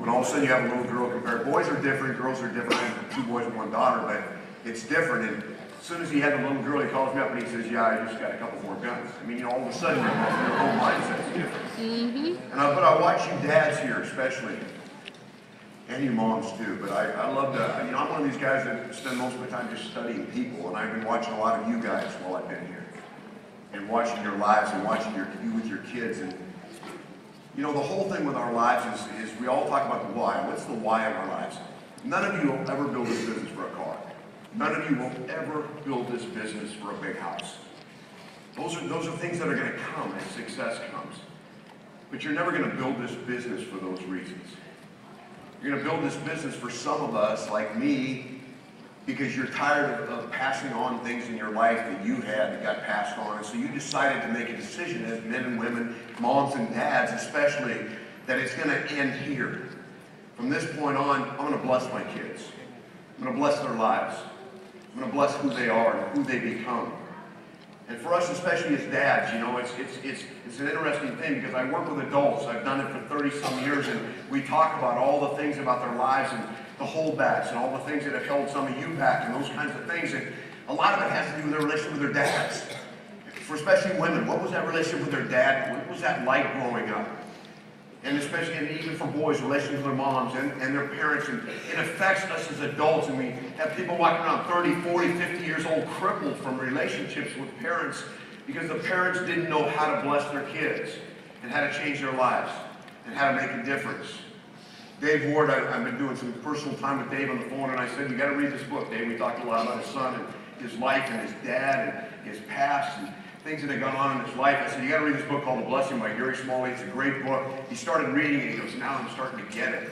When all of a sudden you have a little girl compared, boys are different, girls are different. I have 2 boys and 1 daughter, but it's different. And as soon as he had the little girl, he calls me up and he says, yeah, I just got a couple more guns. I mean, all of a sudden your whole mindset's different. Mm-hmm. But I watch you dads here especially, and you moms too, but I love to, I'm one of these guys that spend most of my time just studying people, and I've been watching a lot of you guys while I've been here, and watching your lives and watching you with your kids. And the whole thing with our lives is we all talk about the why. What's the why of our lives? None of you will ever build this business for a car. None of you will ever build this business for a big house. Those are things that are going to come as success comes. But you're never going to build this business for those reasons. You're going to build this business for some of us, like me, because you're tired of passing on things in your life that you had that got passed on. And so you decided to make a decision as men and women, moms and dads especially, that it's going to end here. From this point on, I'm going to bless my kids. I'm going to bless their lives. I'm going to bless who they are and who they become. And for us, especially as dads, it's an interesting thing because I work with adults. I've done it for 30-some years, and we talk about all the things about their lives and the holdbacks and all the things that have held some of you back and those kinds of things. And a lot of it has to do with their relationship with their dads. For especially women, what was that relationship with their dad? What was that like growing up? And especially, and even for boys, relations with their moms and their parents. And it affects us as adults. And we have people walking around 30, 40, 50 years old crippled from relationships with parents because the parents didn't know how to bless their kids and how to change their lives and how to make a difference. Dave Ward, I've been doing some personal time with Dave on the phone, and I said, you got to read this book, Dave. We talked a lot about his son and his life and his dad and his past and things that had gone on in his life. I said, you got to read this book called The Blessing by Gary Smalley. It's a great book. He started reading it. He goes, now I'm starting to get it.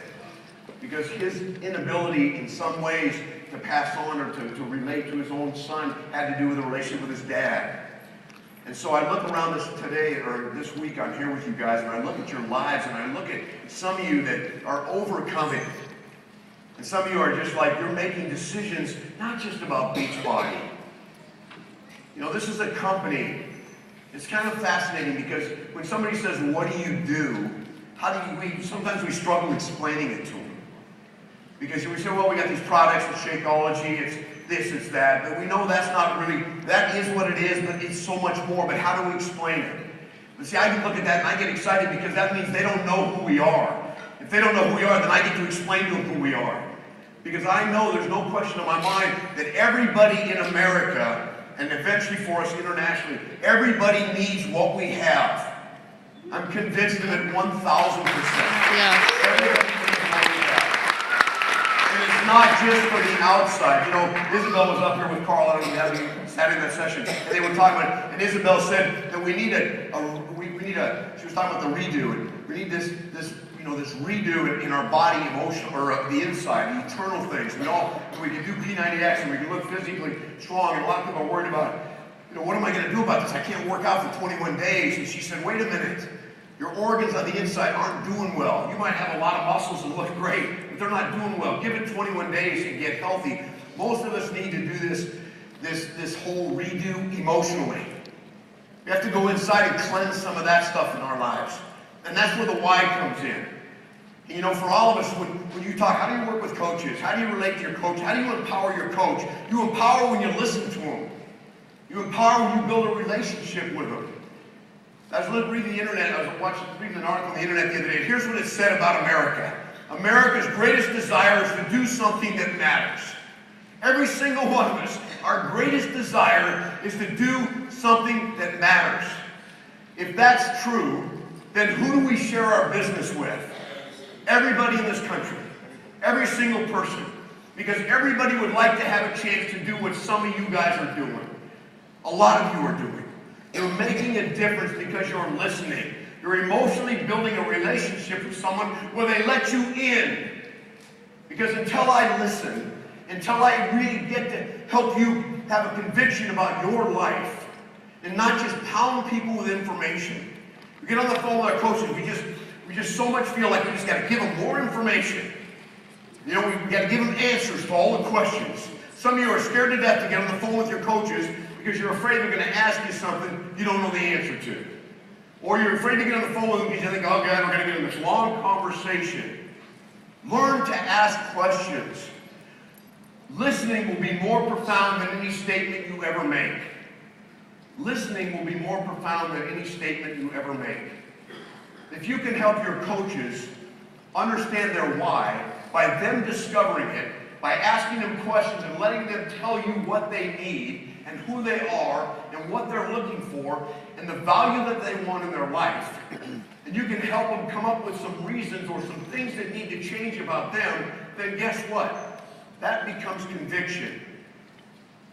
Because his inability in some ways to pass on or to relate to his own son had to do with the relationship with his dad. And so I look around this week, I'm here with you guys, and I look at your lives, and I look at some of you that are overcoming. And some of you are just like, you're making decisions, not just about Beachbody. This is a company. It's kind of fascinating because when somebody says, what do? Sometimes we struggle explaining it to them. Because we say, well, we got these products, it's Shakeology, it's this, it's that. But we know that's not really, that is what it is, but it's so much more. But how do we explain it? But see, I can look at that and I get excited because that means they don't know who we are. If they don't know who we are, then I get to explain to them who we are. Because I know there's no question in my mind that everybody in America, and eventually for us internationally, everybody needs what we have. I'm convinced of it 1,000%. Yeah. Everybody needs what we have. And it's not just for the outside. Isabel was up here with Carl, I don't know if you sat in that session, and they were talking about it, and Isabel said that we need she was talking about the redo, and we need this redo in our body, emotional, or the inside, the internal things. We can do P90X and we can look physically strong, and a lot of people are worried about, what am I going to do about this? I can't work out for 21 days. And she said, wait a minute. Your organs on the inside aren't doing well. You might have a lot of muscles and look great, but they're not doing well. Give it 21 days and get healthy. Most of us need to do this whole redo emotionally. We have to go inside and cleanse some of that stuff in our lives. And that's where the why comes in. For all of us, when you talk, how do you work with coaches? How do you relate to your coach? How do you empower your coach? You empower when you listen to them. You empower when you build a relationship with them. I was reading the internet. I was reading an article on the internet the other day. Here's what it said about America. America's greatest desire is to do something that matters. Every single one of us, our greatest desire is to do something that matters. If that's true, then who do we share our business with? Everybody in this country. Every single person. Because everybody would like to have a chance to do what some of you guys are doing. A lot of you are doing. You're making a difference because you're listening. You're emotionally building a relationship with someone where they let you in. Because until I listen, until I really get to help you have a conviction about your life, and not just pound people with information. We get on the phone with our coaches, we just so much feel like we just got to give them more information. We got to give them answers to all the questions. Some of you are scared to death to get on the phone with your coaches because you're afraid they're going to ask you something you don't know the answer to. Or you're afraid to get on the phone with them because you think, oh God, we're going to get in this long conversation. Learn to ask questions. Listening will be more profound than any statement you ever make. Listening will be more profound than any statement you ever make. If you can help your coaches understand their why by them discovering it, by asking them questions and letting them tell you what they need and who they are and what they're looking for and the value that they want in their life, and you can help them come up with some reasons or some things that need to change about them, then guess what? That becomes conviction.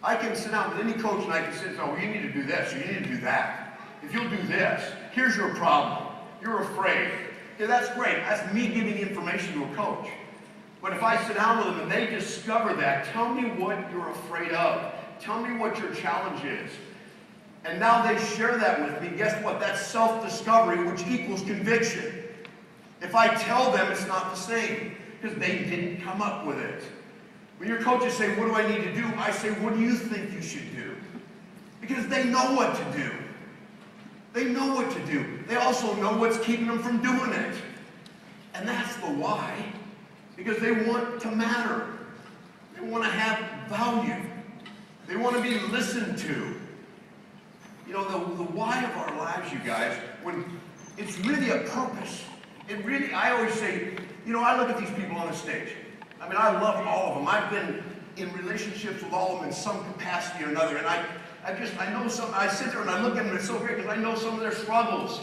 I can sit down with any coach and I can say, oh, you need to do this, or you need to do that. If you'll do this, here's your problem. You're afraid. Okay, that's great. That's me giving information to a coach. But if I sit down with them and they discover that, tell me what you're afraid of. Tell me what your challenge is. And now they share that with me. Guess what? That's self-discovery, which equals conviction. If I tell them, it's not the same, because they didn't come up with it. When your coaches say, what do I need to do? I say, what do you think you should do? Because they know what to do. They know what to do. They also know what's keeping them from doing it. And that's the why. Because they want to matter. They want to have value. They want to be listened to. You know, the why of our lives, you guys, when it's really a purpose. It really, I always say, you know, I look at these people on the stage. I mean, I love all of them. I've been in relationships with all of them in some capacity or another. And I know some, I sit there and I look at them and it's so great because I know some of their struggles.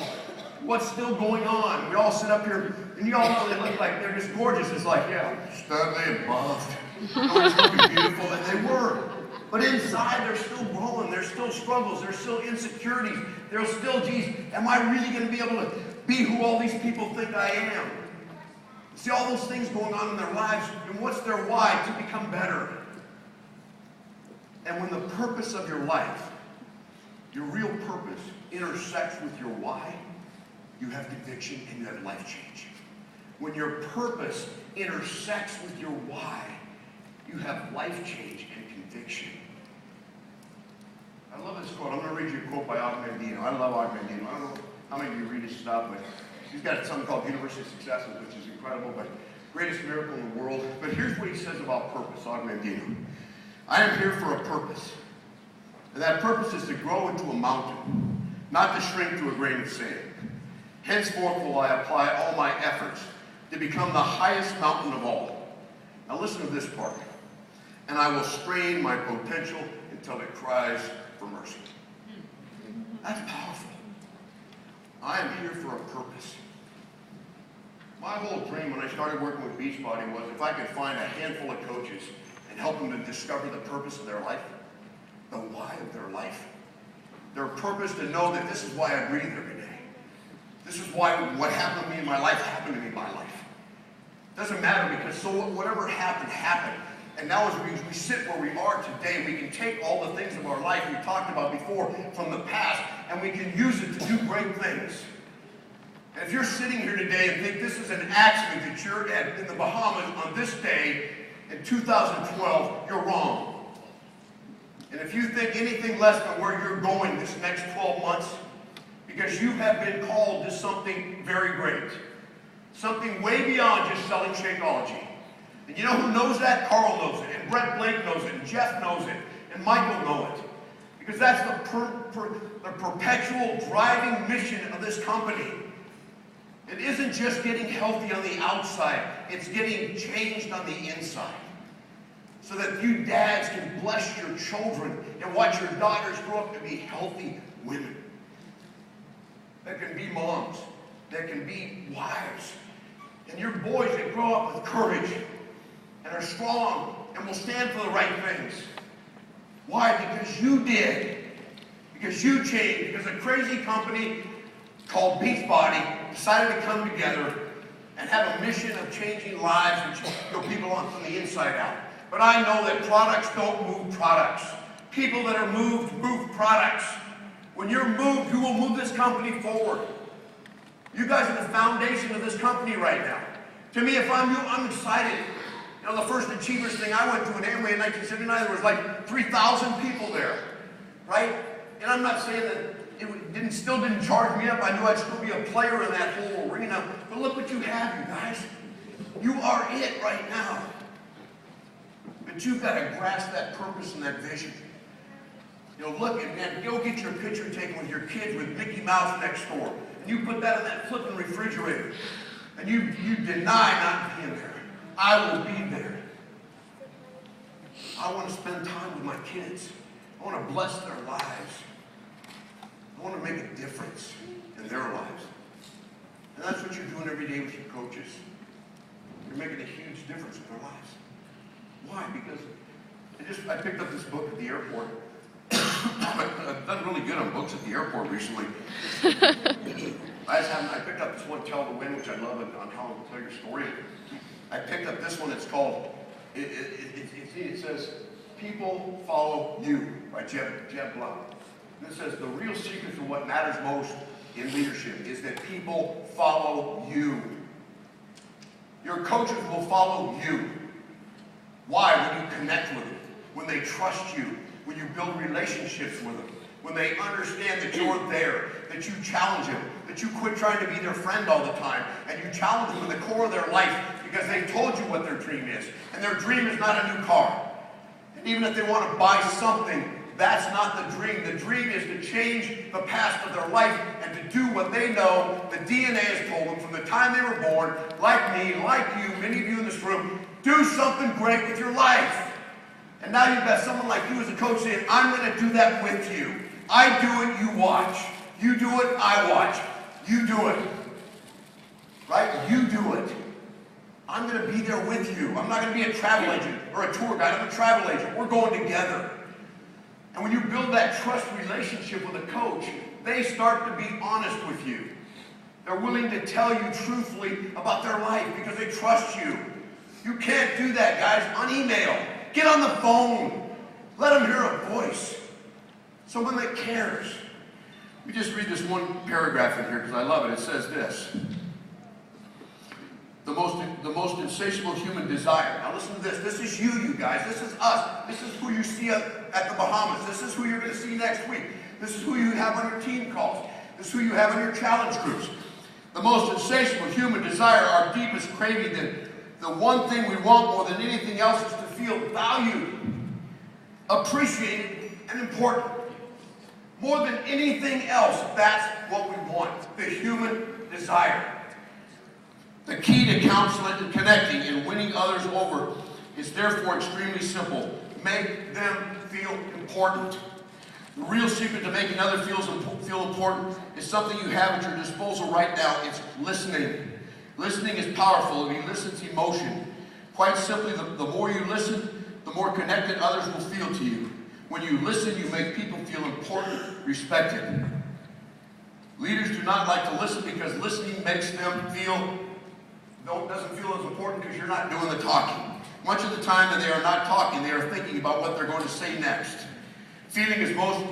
What's still going on. We all sit up here and you all know they look like they're just gorgeous. It's like, yeah, studly and buffed. It's looking beautiful, and they were. But inside, they're still growing. There's still struggles. There's still insecurities. There's still, geez, am I really going to be able to be who all these people think I am? See all those things going on in their lives, and what's their why? To become better. And when the purpose of your life, your real purpose, intersects with your why, you have conviction and you have life change. When your purpose intersects with your why, you have life change and conviction. I love this quote. I'm going to read you a quote by Og Mandino. I love Og Mandino. I don't know how many of you read his stuff, but he's got something called University of Successes, which is incredible, but greatest miracle in the world. But here's what he says about purpose, Og Mandino. I am here for a purpose. And that purpose is to grow into a mountain, not to shrink to a grain of sand. Henceforth will I apply all my efforts to become the highest mountain of all. Now listen to this part. And I will strain my potential until it cries for mercy. That's powerful. I am here for a purpose. My whole dream when I started working with Beachbody was if I could find a handful of coaches and help them to discover the purpose of their life, the why of their life, their purpose to know that this is why I breathe every day. This is why what happened to me in my life happened to me in my life. It doesn't matter because so whatever happened, happened. And now as we sit where we are today, we can take all the things of our life we talked about before from the past, and we can use it to do great things. And if you're sitting here today and think this is an accident that you're in the Bahamas on this day in 2012, you're wrong. And if you think anything less than where you're going this next 12 months, because you have been called to something very great. Something way beyond just selling Shakeology. And you know who knows that? Carl knows it, and Brett Blake knows it, and Jeff knows it, and Michael knows it. Because that's the perpetual driving mission of this company. It isn't just getting healthy on the outside, it's getting changed on the inside. So that you dads can bless your children and watch your daughters grow up to be healthy women. That can be moms, that can be wives. And your boys that grow up with courage and are strong and will stand for the right things. Why? Because you did. Because you changed. Because a crazy company called Beachbody decided to come together and have a mission of changing lives and people on from the inside out. But I know that products don't move products. People that are moved move products. When you're moved, you will move this company forward. You guys are the foundation of this company right now. To me, if I'm you, I'm excited. You know, the first Achievers thing I went to in Amway in 1979, there was like 3,000 people there, right? And I'm not saying that it still didn't charge me up. I knew I'd still be a player in that whole arena. But look what you have, you guys. You are it right now. But you've got to grasp that purpose and that vision. You know, look, and man, go get your picture taken with your kids with Mickey Mouse next door. And you put that in that flipping refrigerator. And you deny not being there. I will be there. I want to spend time with my kids. I want to bless their lives. I want to make a difference in their lives. And that's what you're doing every day with your coaches. You're making a huge difference in their lives. Why? Because I picked up this book at the airport. I've done really good on books at the airport recently. I picked up this one, Tell the Wind, which I love, on how to tell your story. I picked up this one. It's called, it says, People Follow You by Jeb Blount. And it says, the real secret to what matters most in leadership is that people follow you. Your coaches will follow you. Why? When you connect with them, when they trust you, when you build relationships with them, when they understand that you're there, that you challenge them, that you quit trying to be their friend all the time, and you challenge them in the core of their life because they told you what their dream is. And their dream is not a new car. And even if they want to buy something, that's not the dream. The dream is to change the past of their life and to do what they know the DNA has told them from the time they were born, like me, like you, many of you in this room, do something great with your life. And now you've got someone like you as a coach saying, I'm going to do that with you. I do it, you watch. You do it, I watch. You do it. Right? You do it. I'm going to be there with you. I'm not going to be a travel agent or a tour guide. I'm a travel agent. We're going together. And when you build that trust relationship with a coach, they start to be honest with you. They're willing to tell you truthfully about their life because they trust you. You can't do that, guys, on email. Get on the phone. Let them hear a voice. Someone that cares. Let me just read this one paragraph in here because I love it. It says this. The most insatiable human desire. Now listen to this. This is you guys. This is us. This is who you see at the Bahamas. This is who you're going to see next week. This is who you have on your team calls. This is who you have on your challenge groups. The most insatiable human desire, our deepest craving, the one thing we want more than anything else is to feel valued, appreciated, and important. More than anything else, that's what we want. The human desire. The key to counseling and connecting and winning others over is therefore extremely simple. Make them feel important. The real secret to making others feel important is something you have at your disposal right now. It's listening. Listening is powerful. If you listen to emotion, quite simply, the more you listen, the more connected others will feel to you. When you listen, you make people feel important, respected. Leaders do not like to listen because listening makes them doesn't feel as important because you're not doing the talking. Much of the time that they are not talking, they are thinking about what they're going to say next. Feeling as most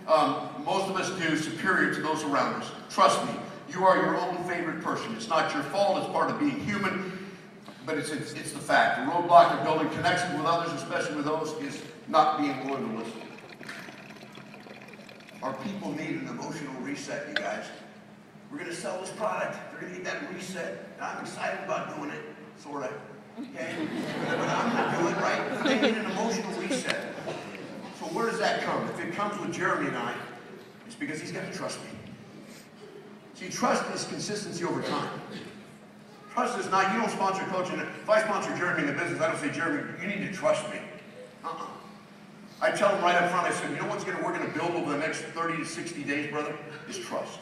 of us do, superior to those around us. Trust me, you are your own favorite person. It's not your fault, it's part of being human, but it's the fact. The roadblock of building connection with others, especially with those, is not being willing to listen. Our people need an emotional reset, you guys. We're going to sell this product. They're going to get that reset. And I'm excited about doing it, sort of. Okay? But I'm going to do it, right? They need an emotional reset. So where does that come? If it comes with Jeremy and I, it's because he's got to trust me. See, trust is consistency over time. Trust is not, you don't sponsor coaching. If I sponsor Jeremy in the business, I don't say, Jeremy, you need to trust me. I tell him right up front, I said, you know what's we're going to build over the next 30 to 60 days, brother? Is trust.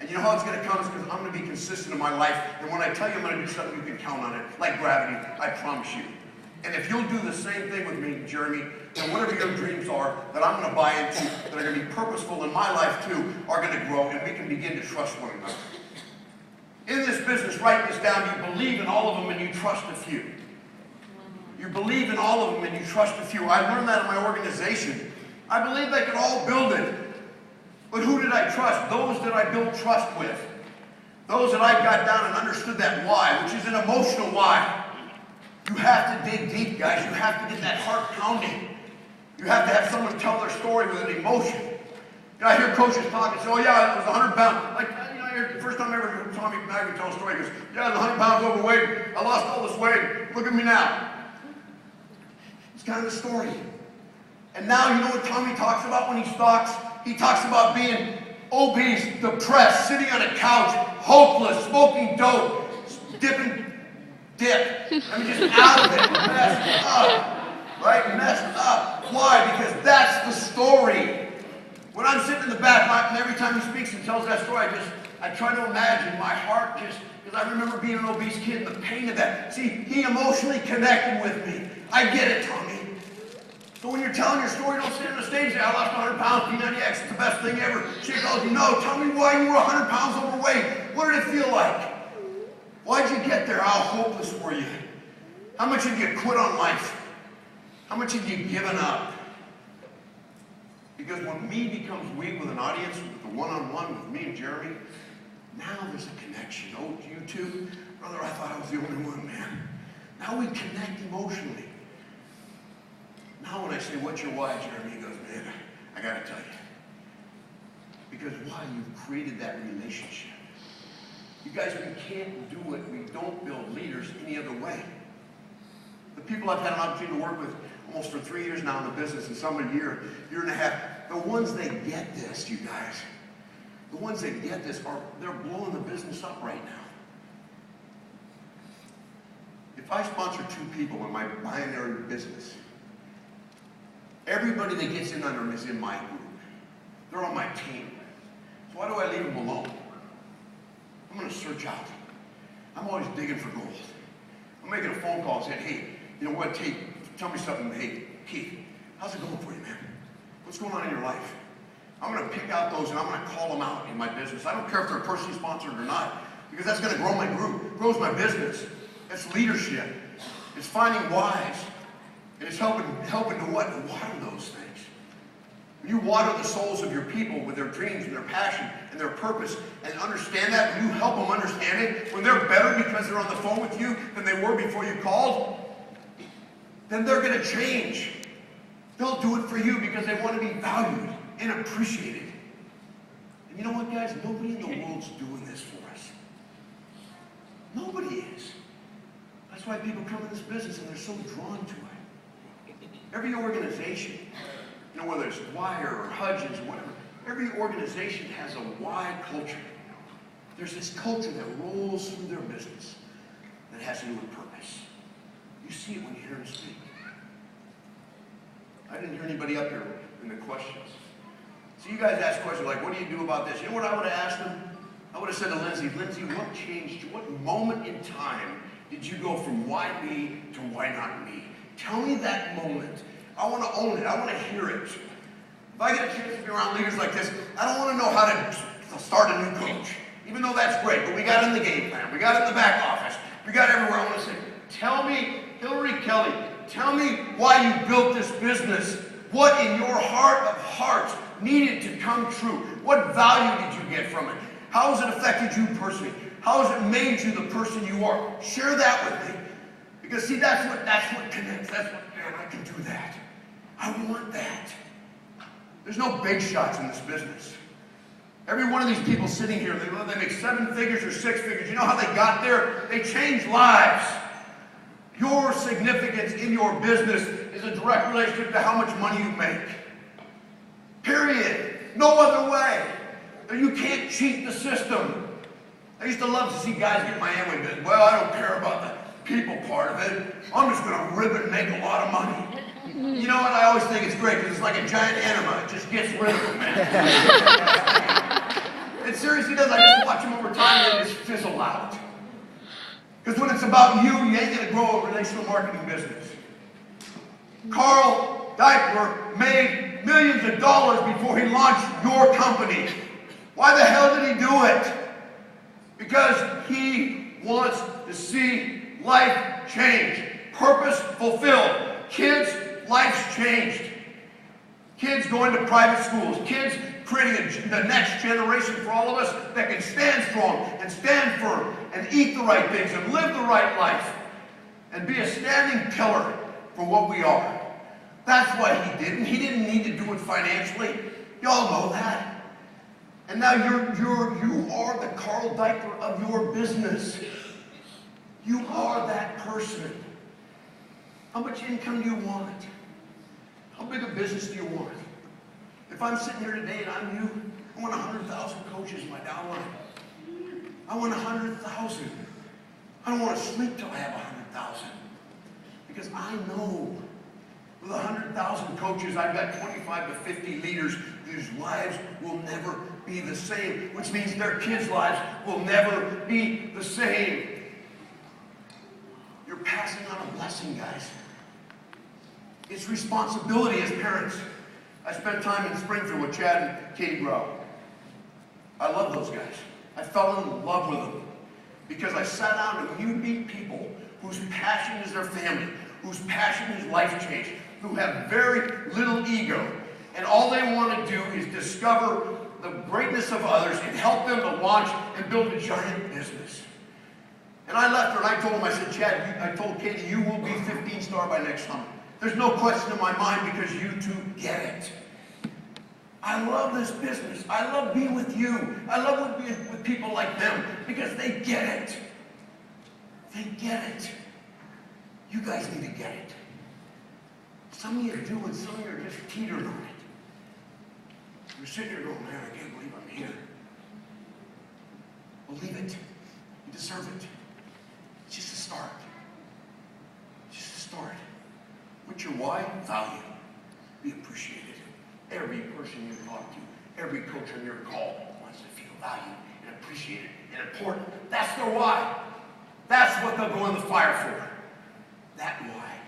And you know how it's going to come? It's because I'm going to be consistent in my life. And when I tell you I'm going to do something, you can count on it. Like gravity, I promise you. And if you'll do the same thing with me, Jeremy, then whatever your dreams are that I'm going to buy into, that are going to be purposeful in my life too, are going to grow, and we can begin to trust one another. In this business, write this down. You believe in all of them and you trust a few. You believe in all of them and you trust a few. I learned that in my organization. I believed they could all build it. But who did I trust? Those that I built trust with. Those that I got down and understood that why, which is an emotional why. You have to dig deep, guys. You have to get that heart pounding. You have to have someone tell their story with an emotion. You know, I hear coaches talk and say, oh yeah, it was 100 pounds. Like, you know, the first time I ever heard Tommy Maggie tell a story, he goes, yeah, I was 100 pounds overweight. I lost all this weight. Look at me now. It's kind of the story. And now you know what Tommy talks about when he talks? He talks about being obese, depressed, sitting on a couch, hopeless, smoking dope, dipping dip. I mean, just out of it, messed up, right? Messed up. Why? Because that's the story. When I'm sitting in the back, every time he speaks and tells that story, I try to imagine my heart just, because I remember being an obese kid and the pain of that. See, he emotionally connected with me. I get it, Tommy. So when you're telling your story, don't sit on the stage and say, I lost 100 pounds, P90X, it's the best thing ever. She calls you, no, tell me why you were 100 pounds overweight. What did it feel like? Why'd you get there? How hopeless were you? How much had you quit on life? How much had you given up? Because when me becomes weak with an audience, with the one-on-one with me and Jeremy, now there's a connection. Oh, you two? Brother, I thought I was the only one, man. Now we connect emotionally. Now when I say, what's your why, Jeremy? He goes, man, I gotta tell you. Because why? You've created that relationship. You guys, we can't do it. We don't build leaders any other way. The people I've had an opportunity to work with almost for 3 years now in the business, and some a year and a half, the ones that get this, you guys, the ones that get this they're blowing the business up right now. If I sponsor 2 people in my binary business, everybody that gets in under them is in my group. They're on my team. So why do I leave them alone? I'm going to search out. I'm always digging for gold. I'm making a phone call and saying, hey, you know what, Tate, tell me something. Hey, Keith, how's it going for you, man? What's going on in your life? I'm going to pick out those and I'm going to call them out in my business. I don't care if they're personally sponsored or not, because that's going to grow my group, grows my business. That's leadership. It's finding whys. And it's helping to what? To water those things. When you water the souls of your people with their dreams and their passion and their purpose and understand that, when you help them understand it, when they're better because they're on the phone with you than they were before you called, then they're going to change. They'll do it for you because they want to be valued and appreciated. And you know what, guys? Nobody in the world's doing this for us. Nobody is. That's why people come in this business and they're so drawn to it. Every organization, you know, whether it's Dwyer or Hudgens or whatever, every organization has a why culture. There's this culture that rolls through their business that has to do with purpose. You see it when you hear them speak. I didn't hear anybody up here in the questions. So you guys ask questions like, what do you do about this? You know what I would have asked them? I would have said to Lindsay, what changed you? What moment in time did you go from why me to why not me? Tell me that moment. I want to own it. I want to hear it. If I get a chance to be around leaders like this, I don't want to know how to start a new coach. Even though that's great, but we got it in the game plan. We got it in the back office. We got it everywhere. I want to say, tell me, Hillary Kelly, tell me why you built this business. What in your heart of hearts needed to come true? What value did you get from it? How has it affected you personally? How has it made you the person you are? Share that with me. Because see, that's what connects. That's what, man, I can do that. I want that. There's no big shots in this business. Every one of these people sitting here, they make 7 figures or 6 figures. You know how they got there? They changed lives. Your significance in your business is a direct relationship to how much money you make. Period. No other way. You can't cheat the system. I used to love to see guys get my Amway business. Well, I don't care about the people part of it. I'm just going to rip it and make a lot of money. You know what? I always think it's great because it's like a giant enema. It just gets rid of them, man. It seriously does. I just watch them over time and they just fizzle out. Because when it's about you, you ain't going to grow a relational marketing business. Carl Deichler made millions of dollars before he launched your company. Why the hell did he do it? Because he wants to see life change, purpose fulfilled. Kids, life's changed. Kids going to private schools. Kids creating the next generation for all of us that can stand strong and stand firm and eat the right things and live the right life and be a standing pillar for what we are. That's why he didn't. He didn't need to do it financially. Y'all know that. And now you are the Carl Diker of your business. You are that person. How much income do you want? How big a business do you want? If I'm sitting here today and I'm you, I want 100,000 coaches in my downline. I want 100,000. I don't want to sleep till I have 100,000. Because I know with 100,000 coaches, I've got 25 to 50 leaders whose lives will never be the same, which means their kids' lives will never be the same. You're passing on a blessing, guys. It's responsibility as parents. I spent time in Springfield with Chad and Katie Grau. I love those guys. I fell in love with them because I sat down and you meet people whose passion is their family, whose passion is life change, who have very little ego, and all they want to do is discover the greatness of others and help them to launch and build a giant business. And I left her and I told him, I said, Chad, I told Katie, you will be 15-star by next summer. There's no question in my mind because you two get it. I love this business. I love being with you. I love being with people like them because they get it. They get it. You guys need to get it. Some of you do and some of you are just teetering on it. You're sitting here going, man, I can't believe I'm here. Believe it. You deserve it. It's just a start. Just a start. What's your why? Value. Be appreciated. Every person you talk to, every coach on your call wants to feel valued and appreciated and important. That's their why. That's what they'll go in the fire for. That why.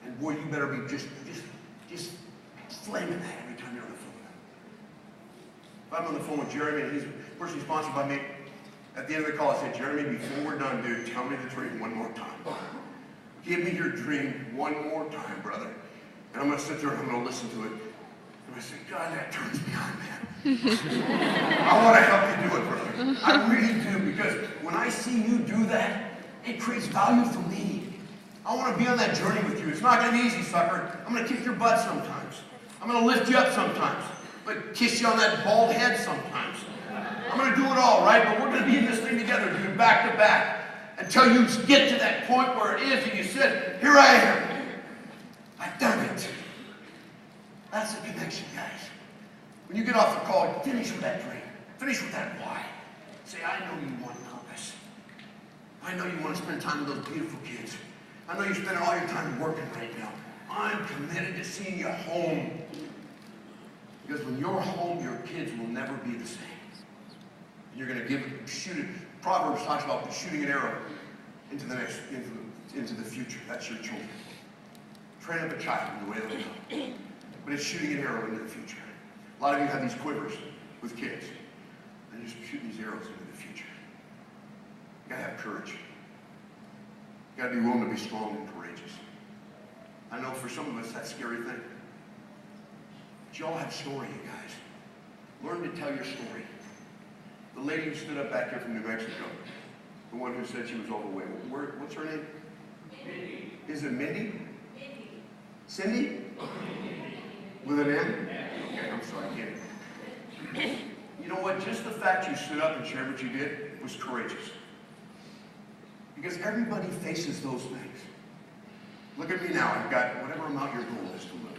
And boy, you better be just flaming that every time you're on the phone. If I'm on the phone with Jeremy and he's a person sponsored by me, at the end of the call I said, Jeremy, before we're done, dude, tell me the dream one more time. Give me your dream one more time, brother. And I'm going to sit there and I'm going to listen to it. And I said, God, that turns me on, man. I want to help you do it, brother. I really do, because when I see you do that, it creates value for me. I want to be on that journey with you. It's not going to be easy, sucker. I'm going to kick your butt sometimes. I'm going to lift you up sometimes. I'm going to kiss you on that bald head sometimes. I'm going to do it all, right? But we're going to be in this thing together, dude, back to back. Until you get to that point where it is and you said, here I am. I've done it. That's the connection, guys. When you get off the call, finish with that dream. Finish with that why. Say, I know you want purpose. I know you want to spend time with those beautiful kids. I know you're spending all your time working right now. I'm committed to seeing you home. Because when you're home, your kids will never be the same. You're going to shoot it. Proverbs talks about shooting an arrow into the future. That's your children. Train up a child in the way they'll go. But it's shooting an arrow into the future. A lot of you have these quivers with kids. And you're just shooting these arrows into the future. You gotta have courage. You gotta be willing to be strong and courageous. I know for some of us that's a scary thing. But you all have story, you guys. Learn to tell your story. The lady who stood up back here from New Mexico, the one who said she was overweight. What's her name? Mindy. Is it Mindy? Mindy. Cindy? With an M? Okay, I'm sorry, Mindy. You know what? Just the fact you stood up and shared what you did was courageous. Because everybody faces those things. Look at me now. I've got whatever amount your goal is to lose.